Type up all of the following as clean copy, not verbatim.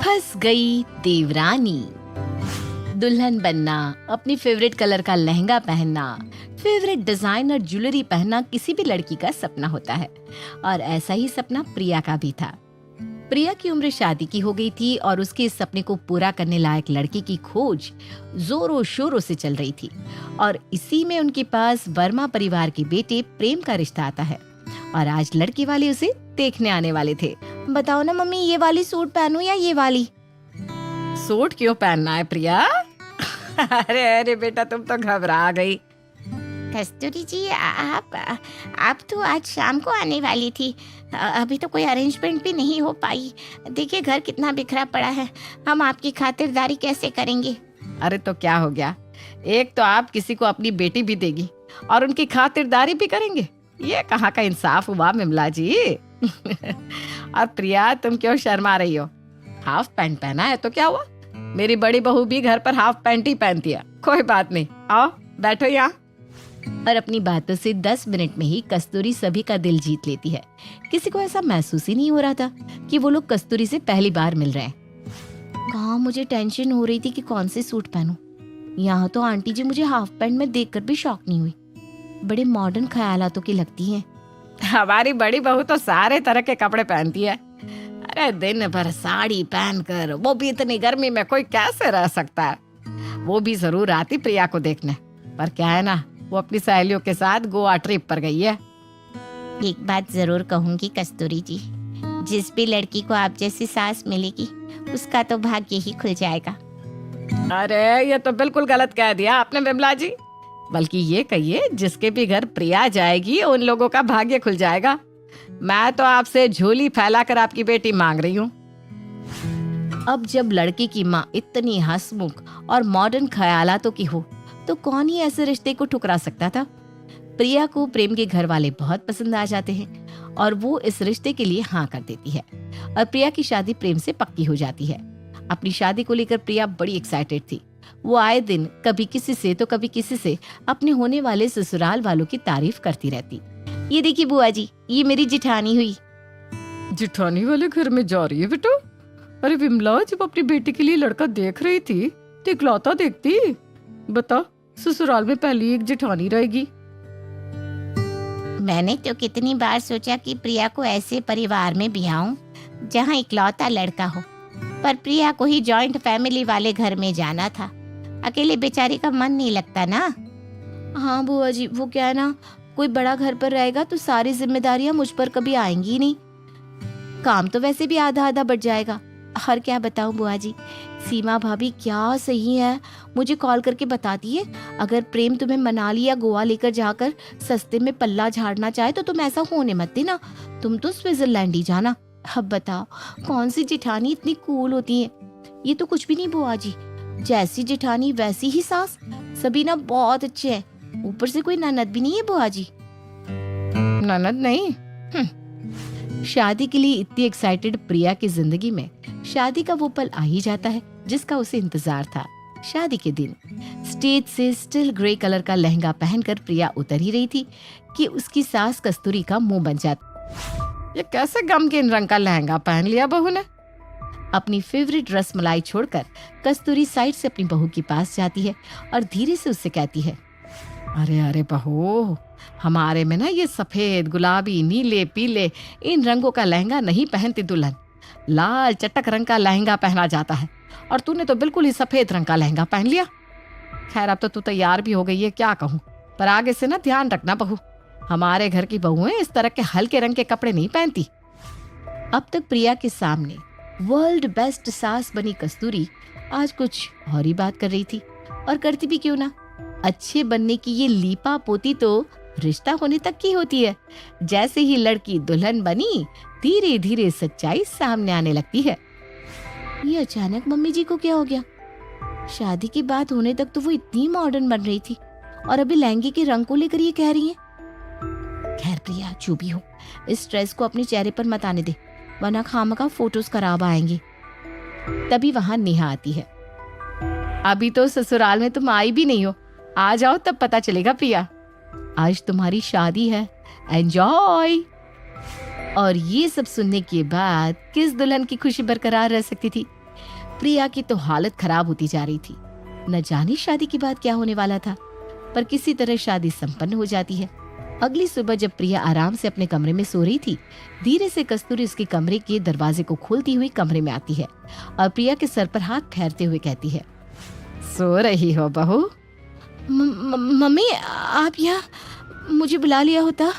फंस गई देवरानी। दुल्हन बनना, अपनी फेवरेट कलर का लहंगा पहनना, फेवरेट डिजाइनर ज्वेलरी पहनना किसी भी लड़की का सपना होता है और ऐसा ही सपना प्रिया का भी था। प्रिया की उम्र शादी की हो गई थी और उसके इस सपने को पूरा करने लायक लड़की की खोज जोरों शोरों से चल रही थी और इसी में उनके पास वर्मा परिवार के बेटे प्रेम का रिश्ता आता है और आज लड़की वाले उसे देखने आने वाले थे। बताओ ना मम्मी, ये वाली सूट पहनूं या ये वाली? सूट क्यों पहनना है प्रिया? अरे अरे बेटा, तुम तो घबरा गई। कस्तूरी जी, आप तो आज शाम को आने वाली थी। अभी तो कोई अरेंजमेंट भी नहीं हो पाई। देखिए घर कितना बिखरा पड़ा है, हम आपकी खातिरदारी कैसे करेंगे? अरे तो क्या हो गया, एक तो आप किसी को अपनी बेटी भी देगी और उनकी खातिरदारी भी करेंगे। ये कहाँ का इंसाफ हुआ विमला जी? और प्रिया, तुम क्यों शर्मा रही हो? हाफ पैंट पहना है तो क्या हुआ? मेरी बड़ी बहू भी घर पर हाफ पैंट ही पहनती है। कोई बात नहीं, आओ बैठो यहाँ। और अपनी बातों से 10 मिनट में ही कस्तूरी सभी का दिल जीत लेती है। किसी को ऐसा महसूस ही नहीं हो रहा था कि वो लोग कस्तूरी से पहली बार मिल रहे हैं। कहाँ मुझे टेंशन हो रही थी कि कौन से सूट पहनूं। यहाँ तो आंटी जी मुझे हाफ पैंट में देखकर भी शॉक नहीं हुई। बड़े मॉडर्न ख्यालातों की लगती हैं। हमारी बड़ी बहू तो सारे तरह के कपड़े पहनती है। अरे दिन भर साड़ी पहनकर, वो भी इतनी गर्मी में कोई कैसे रह सकता है? वो भी जरूर आती प्रिया को देखने, पर क्या है ना, वो अपनी सहेलियों के साथ गोवा ट्रिप पर गई है। एक बात जरूर कहूंगी कस्तूरी जी, जिस भी लड़की को आप जैसी सास मिलेगी उसका तो भाग्य ही खुल जाएगा। अरे ये तो बिल्कुल गलत कह दिया आपने विमला जी। बल्कि ये कहिए, जिसके भी घर प्रिया जाएगी उन लोगों का भाग्य खुल जाएगा। मैं तो आपसे झोली फैलाकर आपकी बेटी मांग रही हूँ। अब जब लड़की की माँ इतनी हंसमुख और मॉडर्न ख्यालातों की हो तो कौन ही ऐसे रिश्ते को ठुकरा सकता था। प्रिया को प्रेम के घर वाले बहुत पसंद आ जाते हैं और वो इस रिश्ते के लिए हाँ कर देती है और प्रिया की शादी प्रेम से पक्की हो जाती है। अपनी शादी को लेकर प्रिया बड़ी एक्साइटेड थी। वो आए दिन कभी किसी से तो कभी किसी से अपने होने वाले ससुराल वालों की तारीफ करती रहती। ये देखिए बुआ जी, ये मेरी जिठानी हुई। जिठानी वाले घर में जा रही है बेटा? अरे विमला, जब अपनी बेटी के लिए लड़का देख रही थी तो इकलौता देखती। बता, ससुराल में पहली एक जिठानी रहेगी। मैंने तो कितनी बार सोचा कि प्रिया को ऐसे परिवार में ब्याहूं जहां इकलौता लड़का हो, पर प्रिया को ही जॉइंट फैमिली वाले घर में जाना था। अकेले बेचारी का मन नहीं लगता ना। हाँ बुआ जी, वो क्या है ना, कोई बड़ा घर पर रहेगा तो सारी जिम्मेदारियां मुझ पर कभी आएंगी नहीं। काम तो वैसे भी आधा आधा बढ़ जाएगा। और क्या बताऊं बुआ जी, सीमा भाभी क्या सही है, मुझे कॉल करके बताती है अगर प्रेम तुम्हें मनाली या गोवा लेकर जाकर सस्ते में पल्ला झाड़ना चाहे तो तुम ऐसा होने मत देना, तुम तो स्विट्जरलैंड ही जाना। अब बताओ कौन सी जिठानी इतनी कूल होती है। ये तो कुछ भी नहीं बुआ जी, जैसी जिठानी वैसी ही सास। सभी ना बहुत अच्छे हैं, ऊपर से कोई ननद भी नहीं है बुआ जी। ननद नहीं? शादी के लिए इतनी एक्साइटेड प्रिया की जिंदगी में शादी का वो पल आ ही जाता है जिसका उसे इंतजार था। शादी के दिन स्टेज से स्टिल ग्रे कलर का लहंगा पहनकर प्रिया उतर ही रही थी कि उसकी सास कस्तूरी का मुंह बन जाता। ये कैसे गमगीन रंग का लहंगा पहन लिया बहू ने? अपनी फेवरेट रसमलाई छोड़कर कस्तूरी साइड से अपनी बहू के पास जाती है और धीरे से उससे कहती है, अरे अरे बहू, हमारे में ना ये सफेद, गुलाबी, नीले, पीले इन रंगों का लहंगा नहीं पहनती दुल्हन। लाल चटक रंग का लहंगा पहना जाता है और तूने तो बिल्कुल ही सफेद रंग का लहंगा पहन लिया। खैर अब तो तू तैयार भी हो गई है, क्या कहूँ, पर आगे से ना ध्यान रखना बहू, हमारे घर की बहुएं इस तरह के हल्के रंग के कपड़े नहीं पहनती। अब तक प्रिया के सामने वर्ल्ड बेस्ट सास बनी कस्तूरी आज कुछ और ही बात कर रही थी, और करती भी क्यों ना। अच्छे बनने की ये लीपा पोती तो रिश्ता होने तक की होती है। जैसे ही लड़की दुल्हन बनी, धीरे धीरे सच्चाई सामने आने लगती है। ये अचानक मम्मी जी को क्या हो गया? शादी की बात होने तक तो वो इतनी मॉडर्न बन रही थी और अभी लहंगे के रंग को लेकर ये कह रही है। खैर प्रिया, जो भी हो, इस स्ट्रेस को अपने चेहरे पर मत आने दे, वरना खामखा फोटोज खराब आएंगे। तभी वहां नेहा आती है। अभी तो ससुराल में तुम आई भी नहीं हो, आ जाओ तब पता चलेगा प्रिया, आज तुम्हारी शादी है, एंजॉय। और ये सब सुनने के बाद किस दुल्हन की खुशी बरकरार रह सकती थी। प्रिया की तो हालत खराब होती जा रही थी। न जाने शादी के बाद क्या होने वाला था, पर किसी तरह शादी संपन्न हो जाती है। अगली सुबह जब प्रिया आराम से अपने कमरे में सो रही थी, धीरे से कस्तूरी उसके कमरे के दरवाजे को खोलती हुई कमरे में आती है और प्रिया के सर पर हाथ फेरते हुए कहती है, सो रही हो बहू? मम्मी, आप यहाँ मुझे बुला लिया होता?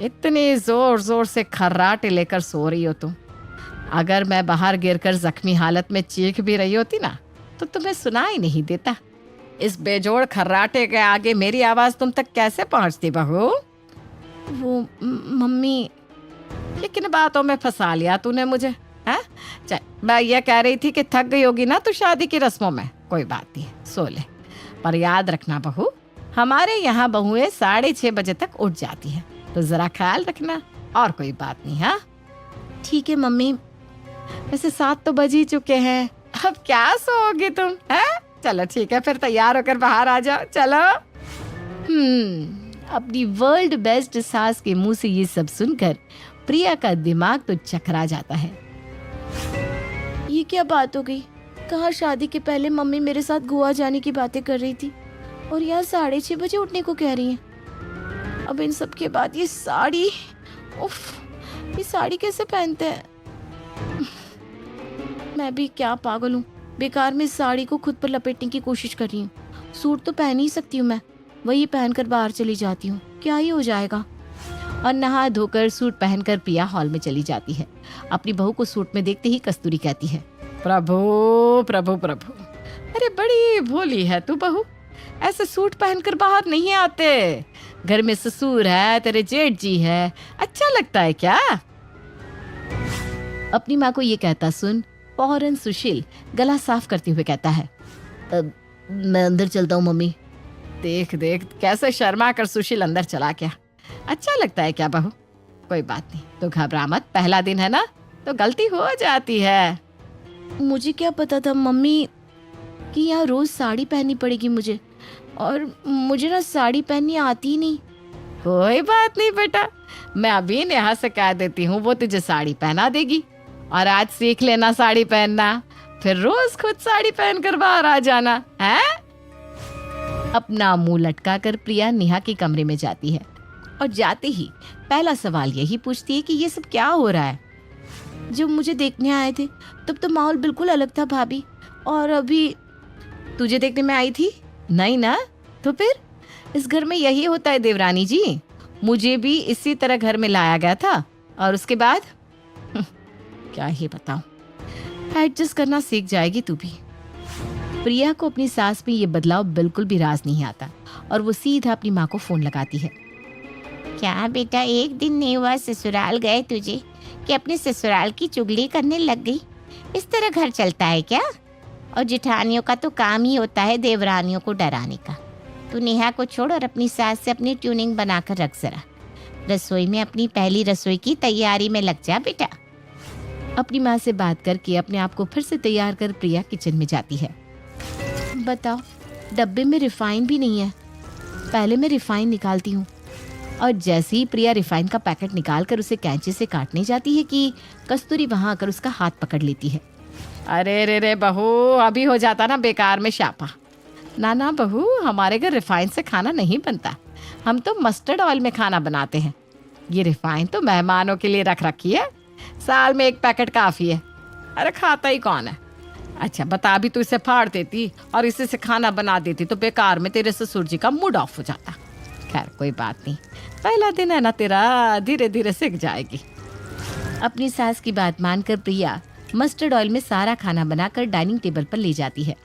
इतनी जोर जोर से खर्राटे लेकर सो रही हो तुम। अगर मैं बाहर गिरकर जख्मी हालत में चीख भी रही होती ना, तो तुम्हें सुनाई नहीं देता। इस बेजोड़ खर्राटे के आगे मेरी आवाज तुम तक कैसे पहुंचती बहू? वो मम्मी, लेकिन बातों में फंसा लिया तूने मुझे, हैं? चल, मैं ये कह रही थी कि थक गई होगी ना तू शादी की रस्मों में। कोई बात नहीं, सो ले। पर याद रखना बहू, हमारे यहाँ बहुएं 6:30 बजे तक उठ जाती है, तो जरा ख्याल रखना। और कोई बात नहीं। हाँ ठीक है मम्मी। वैसे 7 तो बज ही चुके हैं, अब क्या सोओगी तुम? हैं? चलो ठीक है, फिर तैयार होकर बाहर आ जाओ। चलो। अपनी वर्ल्ड बेस्ट सास के मुंह से ये सब सुनकर प्रिया का दिमाग तो चकरा जाता है। ये क्या बात हो गई? कहाँ शादी के पहले मम्मी मेरे साथ गोवा जाने की बातें कर रही थी और यहाँ 6:30 बजे उठने को कह रही हैं। अब इन सब के बाद ये साड़ी, उफ, ये साड़ी कैसे पहनते हैं? मैं भी क्या पागल हूँ, बेकार में साड़ी को खुद पर लपेटने की कोशिश कर रही हूँ। सूट तो पहन ही सकती हूँ मैं, वही पहनकर बाहर चली जाती हूँ, क्या ही हो जाएगा। और नहा धोकर सूट पहनकर प्रिया हॉल में चली जाती है। अपनी बहू को सूट में देखते ही कस्तूरी कहती है, प्रभु प्रभु प्रभु, अरे बड़ी भोली है तू बहू, ऐसे सूट पहनकर बाहर नहीं आते। घर में ससुर है, तेरे जेठ जी है, अच्छा लगता है क्या? अपनी माँ को ये कहता सुन फौरन सुशील गला साफ करते हुए कहता है, मैं अंदर चलता हूँ मम्मी। देख देख कैसे शर्मा कर सुशील अंदर चला गया। अच्छा लगता है क्या बहू? कोई बात नहीं, तो घबरा मत, पहला दिन है ना, तो गलती हो जाती है। मुझे क्या पता था मम्मी कि यहाँ रोज साड़ी पहननी पड़ेगी मुझे, और मुझे ना साड़ी पहननी आती ही नहीं। कोई बात नहीं बेटा, मैं अभी नेहा से कह देती हूँ, वो तुझे साड़ी पहना देगी। और आज सीख लेना साड़ी पहनना, फिर रोज खुद साड़ी पहनकर बाहर आ जाना है। अपना मुंह लटका कर प्रिया नेहा के कमरे में जाती है और जाते ही पहला सवाल यही पूछती है कि ये सब क्या हो रहा है। जब मुझे देखने आए थे तब तो माहौल बिल्कुल अलग था भाभी, और अभी तुझे देखने में आई थी नहीं ना? तो फिर इस घर में यही होता है देवरानी जी, मुझे भी इसी तरह घर में लाया गया था और उसके बाद क्या ही बताऊं, एडजस्ट करना सीख जाएगी तू भी। प्रिया को अपनी सास में ये बदलाव बिल्कुल भी राज नहीं आता और वो सीधा अपनी माँ को फोन लगाती है। क्या बेटा, एक दिन नहीं हुआ ससुराल गए तुझे कि अपने ससुराल की चुगली करने लग गई? इस तरह घर चलता है क्या? और जेठानियों का तो काम ही होता है देवरानियों को डराने का। तू नेहा को छोड़ और अपनी सास से अपनी ट्यूनिंग बनाकर रख जरा। रसोई में अपनी पहली रसोई की तैयारी में लग जा बेटा। अपनी माँ से बात करके अपने आप को फिर से तैयार कर प्रिया किचन में जाती है। बताओ, डब्बे में रिफाइन भी नहीं है। पहले मैं रिफाइन निकालती हूँ, और जैसे ही प्रिया रिफाइन का पैकेट निकाल कर उसे कैंची से काटने जाती है कि कस्तूरी वहां आकर उसका हाथ पकड़ लेती है। अरे रे रे बहू, अभी हो जाता ना बेकार में शापा। ना बहू, हमारे घर रिफाइन से खाना नहीं बनता, हम तो मस्टर्ड ऑयल में खाना बनाते हैं। ये रिफाइन तो मेहमानों के लिए रख रखी है, साल में 1 पैकेट काफी है। अरे खाता ही कौन है? अच्छा बता, भी तू इसे फाड़ देती और इसी से खाना बना देती तो बेकार में तेरे ससुर जी का मूड ऑफ हो जाता। खैर कोई बात नहीं, पहला दिन है ना तेरा, धीरे धीरे सीख जाएगी। अपनी सास की बात मानकर प्रिया मस्टर्ड ऑयल में सारा खाना बनाकर डाइनिंग टेबल पर ले जाती है।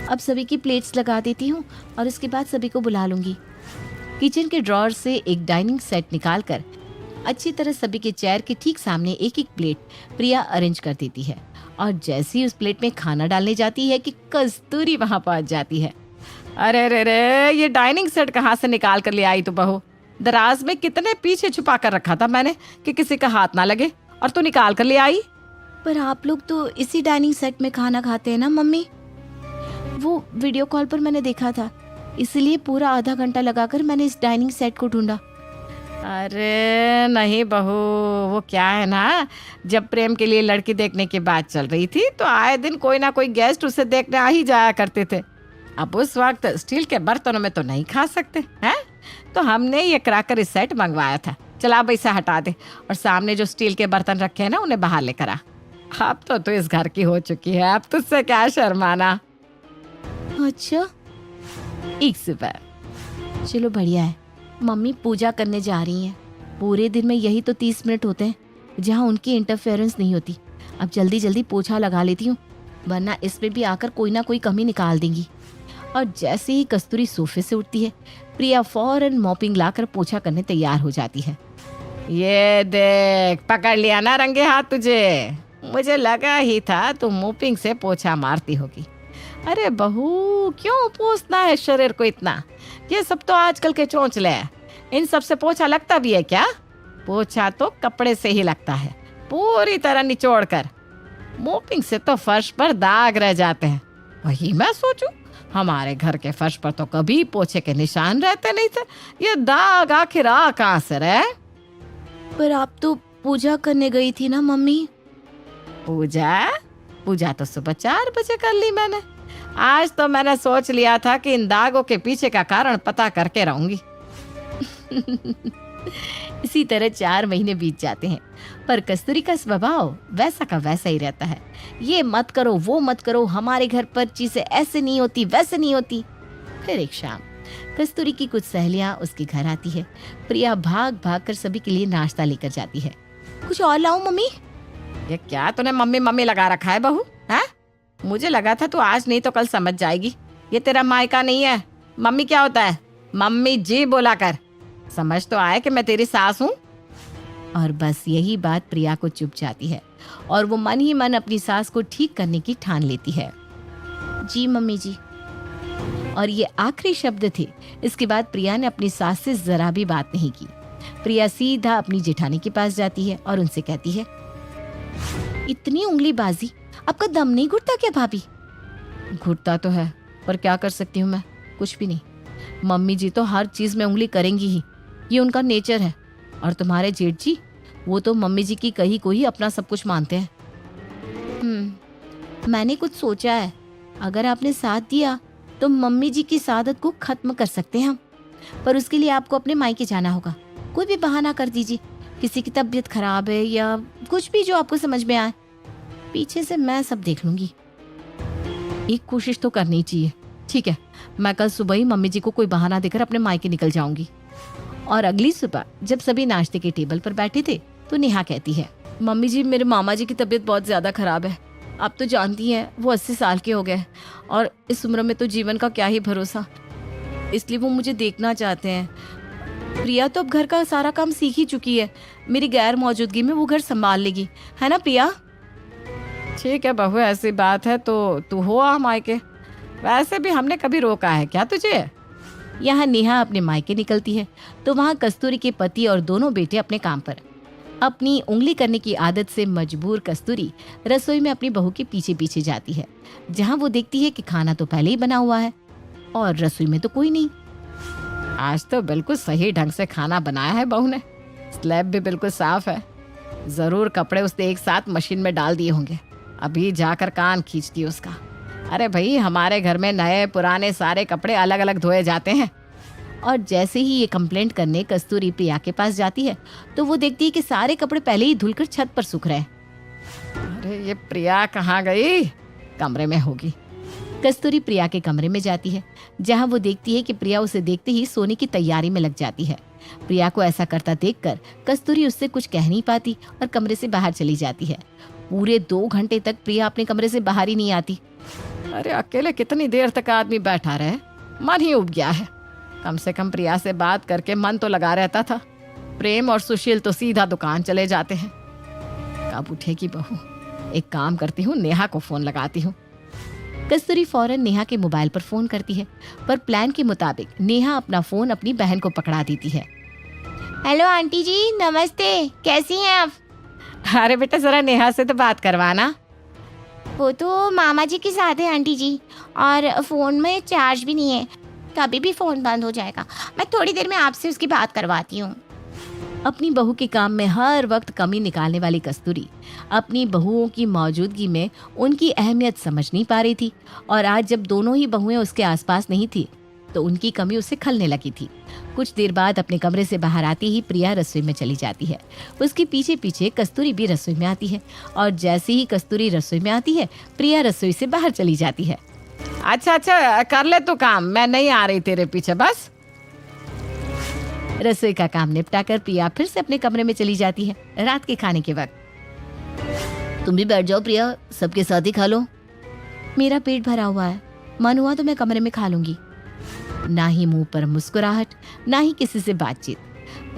अब सभी की प्लेट्स लगा देती हूँ और इसके बाद सभी को बुला लूंगी। किचन के ड्रॉर से एक डाइनिंग सेट निकालकर अच्छी तरह सभी के चेयर के ठीक सामने एक एक प्लेट प्रिया अरेंज कर देती है, और जैसे ही उस प्लेट में खाना डालने जाती है कि कस्तूरी वहां पहुंच जाती है। अरे रे रे, ये डाइनिंग सेट कहाँ से निकाल कर ले आई तू बहू? दराज में कितने पीछे छुपा कर रखा था मैंने कि किसी का हाथ ना लगे, और तू निकाल कर ले आई। पर आप लोग तो इसी डाइनिंग सेट में खाना खाते हैं ना मम्मी? वो वीडियो कॉल पर मैंने देखा था, इसलिए पूरा आधा घंटा लगाकर मैंने इस डाइनिंग सेट को ढूंढा। अरे नहीं बहू, वो क्या है ना, जब प्रेम के लिए लड़की देखने की बात चल रही थी तो आए दिन कोई ना कोई गेस्ट उसे देखने आ ही जाया करते थे। अब उस वक्त स्टील के बर्तनों में तो नहीं खा सकते हैं, तो हमने ये क्रैकर सेट मंगवाया था। चला अब इसे हटा दे और सामने जो स्टील के बर्तन रखे हैं ना उन्हें बाहर लेकर आ। अब तो तू इस घर की हो चुकी है, अब तुझसे क्या शर्माना। अच्छा, एक सुबह। चलो बढ़िया है, मम्मी पूजा करने जा रही हैं। पूरे दिन में यही तो 30 मिनट होते हैं जहाँ उनकी इंटरफेरेंस नहीं होती। अब जल्दी जल्दी पोछा लगा लेती हूँ, वरना इसमें भी आकर कोई ना कोई कमी निकाल देंगी। और जैसे ही कस्तूरी सोफे से उठती है, प्रिया फौरन मॉपिंग लाकर पोछा करने तैयार हो जाती है। ये देख, पकड़ लिया ना रंगे हाथ तुझे। मुझे लगा ही था तू मोपिंग से पोछा मारती होगी। अरे बहू, क्यों पोंछना है शरीर को इतना? ये सब तो आजकल के चोंचले हैं, इन सब से पोछा लगता भी है क्या? पोछा तो कपड़े से ही लगता है, पूरी तरह निचोड़ कर। मोपिंग से तो फर्श पर दाग रह जाते हैं। वही मैं सोचूं, हमारे घर के फर्श पर तो कभी पोछे के निशान रहते नहीं थे, ये दाग आखिर आ कहाँ से रहे? पर आप तो पूजा करने गई थी ना मम्मी। पूजा तो सुबह 4 बजे कर ली मैंने। आज तो मैंने सोच लिया था कि इन दागों के पीछे का कारण पता करके रहूंगी। इसी तरह 4 महीने बीत जाते हैं, पर कस्तूरी का स्वभाव वैसा का वैसा ही रहता है। ये मत करो, वो मत करो, हमारे घर पर चीजें ऐसे नहीं होती, वैसे नहीं होती। फिर एक शाम कस्तूरी की कुछ सहेलियां उसके घर आती है। प्रिया भाग भाग कर सभी के लिए नाश्ता लेकर जाती है। कुछ और लाऊं मम्मी? ये क्या तूने मम्मी मम्मी लगा रखा है बहू? है, मुझे लगा था तू आज नहीं तो कल समझ जाएगी। ये तेरा मायका नहीं है। मम्मी क्या होता है? मम्मी जी बोला कर। समझ तो आए कि मैं तेरी सास हूँ। और बस यही बात प्रिया को चुप जाती है और वो मन ही मन अपनी सास को ठीक करने की ठान लेती है। जी मम्मी जी। और ये आखिरी शब्द थे। इसके बाद प्रिया ने अपनी सास से जरा भी बात नहीं की। प्रिया सीधा अपनी जेठानी के पास जाती है और उनसे कहती है, इतनी उंगलीबाजी, आपका दम नहीं घुटता क्या भाभी? घुटता तो है, पर क्या कर सकती हूँ मैं? कुछ भी नहीं। मम्मी जी तो हर चीज में उंगली करेंगी ही, ये उनका नेचर है। और तुम्हारे जेठ जी, वो तो मम्मी जी की कही को ही अपना सब कुछ मानते हैं। मैंने कुछ सोचा है, अगर आपने साथ दिया तो मम्मी जी की सादत को खत्म कर सकते हैं हम। पर उसके लिए आपको अपने मायके जाना होगा। कोई भी बहाना कर दीजिए, किसी की तबीयत खराब है या कुछ भी जो आपको समझ में आए। पीछे से मैं सब देख लूंगी। एक कोशिश तो करनी चाहिए। ठीक है, मैं कल सुबह ही मम्मी जी को कोई बहाना देकर अपने मायके निकल जाऊंगी। और अगली सुबह जब सभी नाश्ते के टेबल पर बैठे थे तो नेहा कहती है, मम्मी जी, मेरे मामा जी की तबीयत बहुत ज्यादा खराब है। आप तो जानती हैं वो 80 साल के हो गए और इस उम्र में तो जीवन का क्या ही भरोसा, इसलिए वो मुझे देखना चाहते हैं। प्रिया तो अब घर का सारा काम सीख ही चुकी है, मेरी गैर मौजूदगी में वो घर संभाल लेगी, है ना प्रिया? ठीक है बहू, ऐसी बात है तो तू हो आ मायके। वैसे भी हमने कभी रोका है क्या तुझे? यहाँ नेहा अपने मायके निकलती है तो वहाँ कस्तूरी के पति और दोनों बेटे अपने काम पर। अपनी उंगली करने की आदत से मजबूर कस्तूरी रसोई में अपनी बहू के पीछे पीछे जाती है, जहाँ वो देखती है कि खाना तो पहले ही बना हुआ है और रसोई में तो कोई नहीं। आज तो बिल्कुल सही ढंग से खाना बनाया है बहू ने, स्लैब भी बिल्कुल साफ है। जरूर कपड़े उसने एक साथ मशीन में डाल दिए होंगे, अभी जाकर कान खींचती उसका। अरे भाई, हमारे घर में नए पुराने सारे कपड़े अलग अलग धोए जाते हैं। और जैसे ही ये कंप्लेंट करने कस्तूरी प्रिया के पास जाती है तो वो देखती है कि सारे कपड़े पहले ही धुलकर छत पर सूख रहे हैं। अरे ये प्रिया कहाँ गई? कमरे में होगी। कस्तूरी प्रिया के कमरे में जाती है, जहाँ वो देखती है कि प्रिया उसे देखते ही सोने की तैयारी में लग जाती है। प्रिया को ऐसा करता देखकर कस्तूरी उससे कुछ कह नहीं पाती और कमरे से बाहर चली जाती है। पूरे 2 घंटे तक प्रिया अपने कमरे से बाहर ही नहीं आती। अरे अकेले कितनी देर तक आदमी बैठा रहे, मन ही उब गया है। कम से कम प्रिया से बात करके मन तो लगा रहता था। प्रेम और सुशील तो सीधा दुकान चले जाते हैं। कब उठेगी बहू? एक काम करती हूँ, नेहा को फोन लगाती हूँ। कस्तूरी फौरन नेहा के मोबाइल पर फोन करती है, पर प्लान के मुताबिक नेहा अपना फोन अपनी बहन को पकड़ा देती है। हेलो आंटी जी, नमस्ते, कैसी हैं आप? अरे बेटा, जरा नेहा से तो बात करवाना। वो तो मामा जी के साथ है आंटी जी, और फोन में चार्ज भी नहीं है, कभी भी फोन बंद हो जाएगा। मैं थोड़ी देर में आपसे उसकी बात करवाती हूँ। अपनी बहू के काम में हर वक्त कमी निकालने वाली कस्तूरी अपनी बहुओं की मौजूदगी में उनकी अहमियत समझ नहीं पा रही थी। और आज जब दोनों ही बहुएं उसके आसपास नहीं थी तो उनकी कमी उसे खलने लगी थी। कुछ देर बाद अपने कमरे से बाहर आती ही प्रिया रसोई में चली जाती है। उसके पीछे पीछे कस्तूरी भी रसोई में आती है और जैसे ही कस्तूरी रसोई में आती है प्रिया रसोई से बाहर चली जाती है। अच्छा कर ले तू काम, मैं नहीं आ रही तेरे पीछे बस। रसोई का काम निपटाकर प्रिया फिर से अपने कमरे में चली जाती है। रात के खाने के वक्त तुम भी बैठ जाओ प्रिया, सबके साथ ही खा लो। मेरा पेट भरा हुआ है, मन हुआ तो मैं कमरे में खा लूंगी। ना ही मुंह पर मुस्कुराहट, ना ही किसी से बातचीत।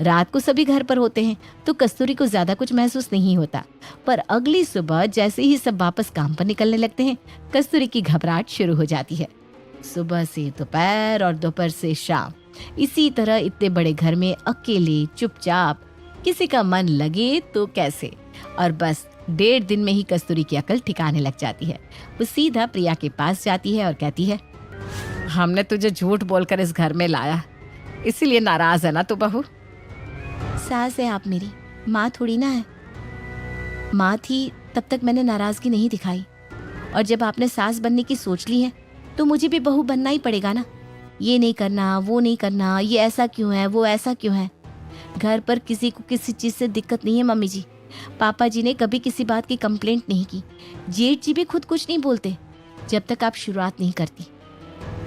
रात को सभी घर पर होते हैं तो कस्तूरी को ज्यादा कुछ महसूस नहीं होता, पर अगली सुबह जैसे ही सब वापस काम पर निकलने लगते हैं कस्तूरी की घबराहट शुरू हो जाती है। सुबह से दोपहर और दोपहर से शाम, इसी तरह इतने बड़े घर में अकेले चुपचाप, किसी का मन लगे तो कैसे। और बस 1.5 दिन में ही कस्तूरी की अकल ठिकाने लग जाती है। वो सीधा प्रिया के पास जाती है और कहती है, हमने तुझे झूठ बोलकर इस घर में लाया, इसीलिए नाराज है ना तू बहू? सास है आप मेरी, माँ थोड़ी ना है। माँ थी तब तक मैंने नाराजगी नहीं दिखाई, और जब आपने सास बनने की सोच ली है तो मुझे भी बहू बनना ही पड़ेगा ना। ये नहीं करना, वो नहीं करना, ये ऐसा क्यों है, वो ऐसा क्यों है। घर पर किसी को किसी चीज़ से दिक्कत नहीं है मम्मी जी। पापा जी ने कभी किसी बात की कंप्लेंट नहीं की। जेठ जी भी खुद कुछ नहीं बोलते जब तक आप शुरुआत नहीं करती।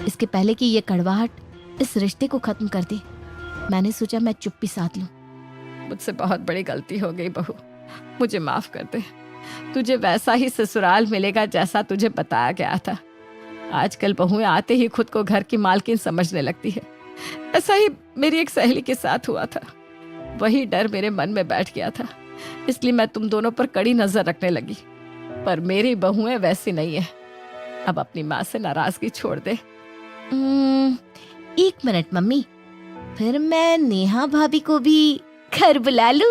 इसके पहले कि ये कड़वाहट इस रिश्ते को खत्म कर दे, मैंने सोचा मैं चुप्पी साध लूं। मुझसे बहुत बड़ी गलती हो गई बहू, मुझे माफ कर दे। तुझे वैसा ही ससुराल मिलेगा जैसा तुझे बताया गया था। आजकल बहुएं आते ही खुद को घर की मालकिन समझने लगती है। ऐसा ही मेरी एक सहेली के साथ हुआ था। वही डर मेरे मन में बैठ गया था, इसलिए मैं तुम दोनों पर कड़ी नजर रखने लगी। पर मेरी बहुएं वैसी नहीं है। अब अपनी माँ से नाराजगी छोड़ दे। 1 मिनट मम्मी, फिर मैं नेहा भाभी को भी घर बुला लूं।